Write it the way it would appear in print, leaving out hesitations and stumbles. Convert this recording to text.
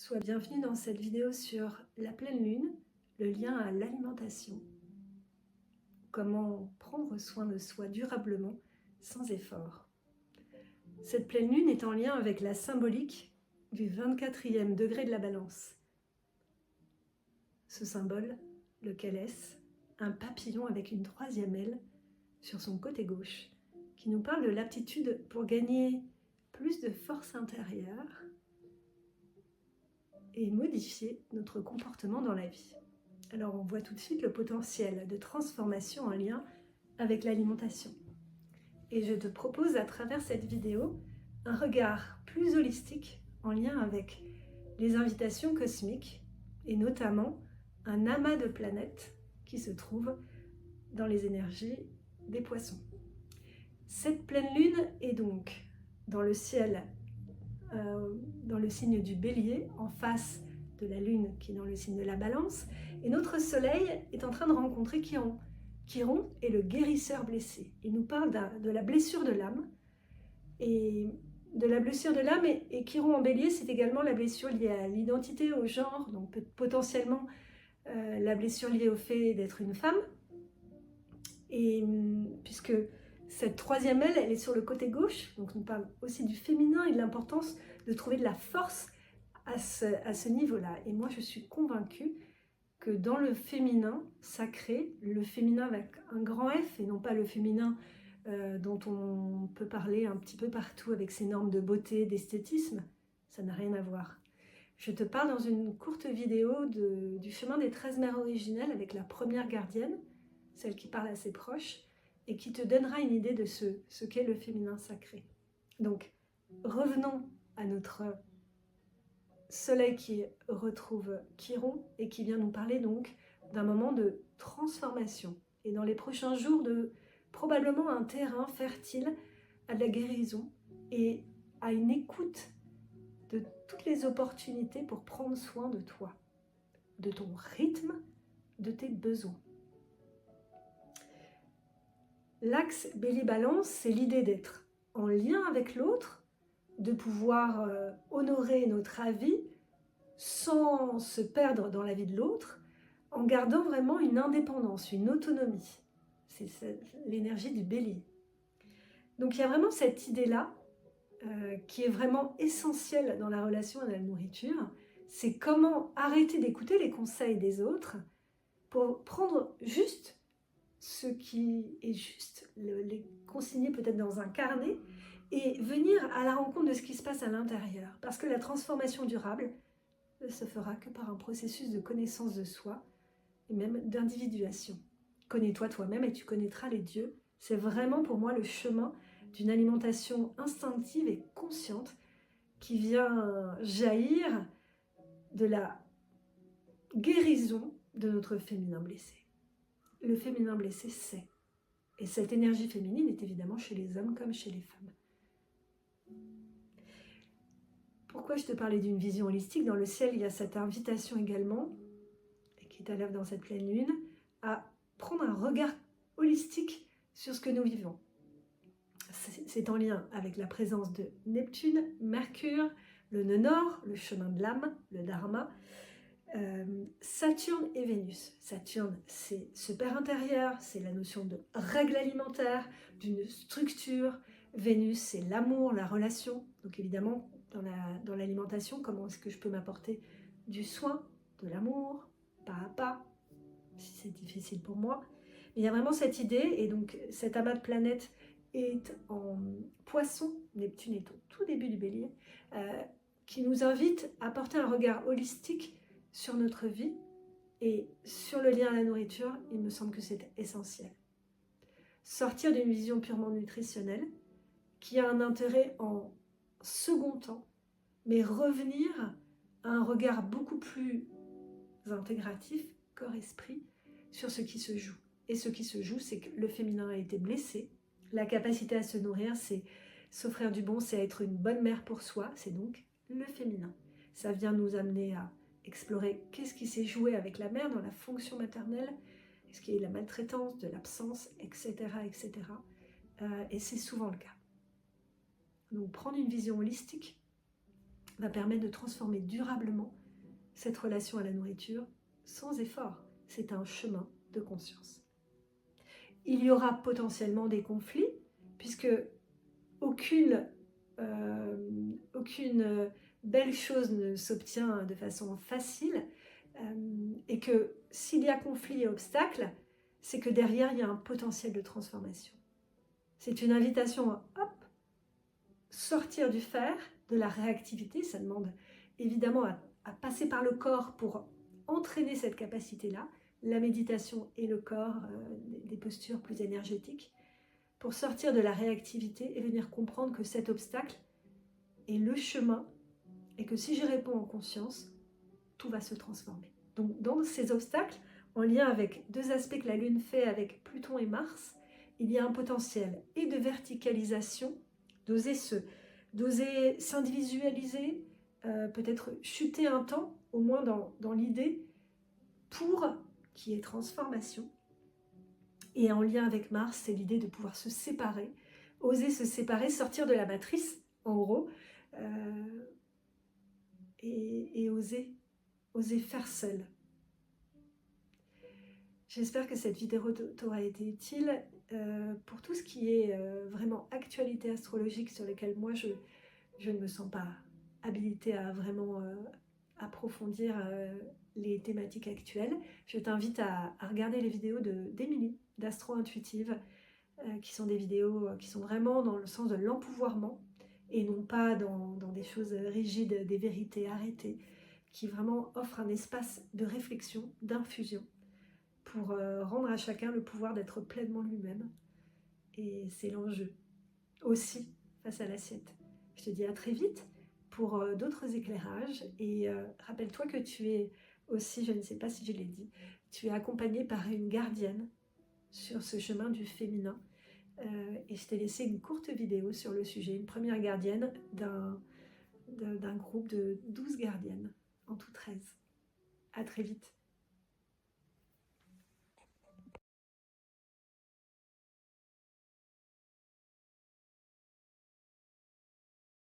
Sois bienvenue dans cette vidéo sur la pleine lune, le lien à l'alimentation. Comment prendre soin de soi durablement, sans effort. Cette pleine lune est en lien avec la symbolique du 24e degré de la balance. Ce symbole, lequel est-ce? Un papillon avec une troisième aile sur son côté gauche, qui nous parle de l'aptitude pour gagner plus de force intérieure et modifier notre comportement dans la vie. Alors on voit tout de suite le potentiel de transformation en lien avec l'alimentation. Et je te propose à travers cette vidéo un regard plus holistique en lien avec les invitations cosmiques et notamment un amas de planètes qui se trouvent dans les énergies des poissons. Cette pleine lune est donc dans le ciel, dans le signe du Bélier, en face de la lune qui est dans le signe de la Balance, et notre soleil est en train de rencontrer Chiron. Chiron est le guérisseur blessé. Il nous parle de la blessure de l'âme, et de la blessure de l'âme, et Chiron en Bélier, c'est également la blessure liée à l'identité, au genre, donc potentiellement la blessure liée au fait d'être une femme, et puisque cette troisième aile, elle est sur le côté gauche, donc on parle aussi du féminin et de l'importance de trouver de la force à ce niveau-là. Et moi, je suis convaincue que dans le féminin sacré, le féminin avec un grand F et non pas le féminin dont on peut parler un petit peu partout avec ses normes de beauté, d'esthétisme, ça n'a rien à voir. Je te parle dans une courte vidéo du chemin des 13 mères originelles avec la première gardienne, celle qui parle à ses proches, et qui te donnera une idée de ce qu'est le féminin sacré. Donc, revenons à notre soleil qui retrouve Chiron et qui vient nous parler donc d'un moment de transformation. Et dans les prochains jours, de probablement un terrain fertile à de la guérison et à une écoute de toutes les opportunités pour prendre soin de toi, de ton rythme, de tes besoins. L'axe Bélier-Balance, c'est l'idée d'être en lien avec l'autre, de pouvoir honorer notre avis sans se perdre dans la vie de l'autre, en gardant vraiment une indépendance, une autonomie. C'est l'énergie du Bélier. Donc il y a vraiment cette idée-là qui est vraiment essentielle dans la relation à la nourriture, c'est comment arrêter d'écouter les conseils des autres pour prendre juste ce qui est juste, les consigner peut-être dans un carnet et venir à la rencontre de ce qui se passe à l'intérieur. Parce que la transformation durable ne se fera que par un processus de connaissance de soi et même d'individuation. Connais-toi toi-même et tu connaîtras les dieux. C'est vraiment pour moi le chemin d'une alimentation instinctive et consciente qui vient jaillir de la guérison de notre féminin blessé. Le féminin blessé sait. Et cette énergie féminine est évidemment chez les hommes comme chez les femmes. Pourquoi je te parlais d'une vision holistique? Dans le ciel, il y a cette invitation également, qui est à l'œuvre dans cette pleine lune, à prendre un regard holistique sur ce que nous vivons. C'est en lien avec la présence de Neptune, Mercure, le nœud nord, le chemin de l'âme, le dharma, Saturne et Vénus. Saturne, c'est ce père intérieur, c'est la notion de règle alimentaire, d'une structure. Vénus, c'est l'amour, la relation. Donc évidemment, dans l'alimentation, comment est-ce que je peux m'apporter du soin, de l'amour, pas à pas, si c'est difficile pour moi. Mais il y a vraiment cette idée, et donc cet amas de planètes est en Poisson, Neptune est au tout début du Bélier, qui nous invite à porter un regard holistique sur notre vie et sur le lien à la nourriture. Il me semble que c'est essentiel. Sortir d'une vision purement nutritionnelle qui a un intérêt en second temps, mais revenir à un regard beaucoup plus intégratif, corps-esprit, sur ce qui se joue. Et ce qui se joue, c'est que le féminin a été blessé. La capacité à se nourrir, c'est s'offrir du bon, c'est être une bonne mère pour soi, c'est donc le féminin. Ça vient nous amener à explorer qu'est-ce qui s'est joué avec la mère dans la fonction maternelle, est-ce qu'il y a eu la maltraitance, de l'absence, etc. etc. Et c'est souvent le cas. Donc prendre une vision holistique va permettre de transformer durablement cette relation à la nourriture sans effort. C'est un chemin de conscience. Il y aura potentiellement des conflits, puisque aucune belle chose ne s'obtient de façon facile, et que s'il y a conflit et obstacle, c'est que derrière il y a un potentiel de transformation. C'est une invitation à sortir du faire, de la réactivité. Ça demande évidemment à passer par le corps pour entraîner cette capacité-là, la méditation et le corps, des postures plus énergétiques, pour sortir de la réactivité et venir comprendre que cet obstacle est le chemin et que si j'y réponds en conscience, tout va se transformer. Donc dans ces obstacles, en lien avec deux aspects que la Lune fait avec Pluton et Mars, il y a un potentiel et de verticalisation, d'oser s'individualiser, peut-être chuter un temps, au moins dans l'idée, pour qu'il y ait transformation. Et en lien avec Mars, c'est l'idée de pouvoir se séparer, oser se séparer, sortir de la matrice, en gros, et oser faire seul. J'espère que cette vidéo t'aura été utile. Pour tout ce qui est vraiment actualité astrologique sur lesquelles moi je ne me sens pas habilitée à vraiment approfondir les thématiques actuelles, je t'invite à regarder les vidéos d'Émilie, d'Astro Intuitive, qui sont des vidéos qui sont vraiment dans le sens de l'empouvoirment et non pas dans des choses rigides, des vérités arrêtées, qui vraiment offrent un espace de réflexion, d'infusion, pour rendre à chacun le pouvoir d'être pleinement lui-même. Et c'est l'enjeu aussi face à l'assiette. Je te dis à très vite pour d'autres éclairages, et rappelle-toi que tu es aussi, je ne sais pas si je l'ai dit, tu es accompagnée par une gardienne sur ce chemin du féminin, et je t'ai laissé une courte vidéo sur le sujet, une première gardienne d'un groupe de 12 gardiennes, en tout 13. À très vite.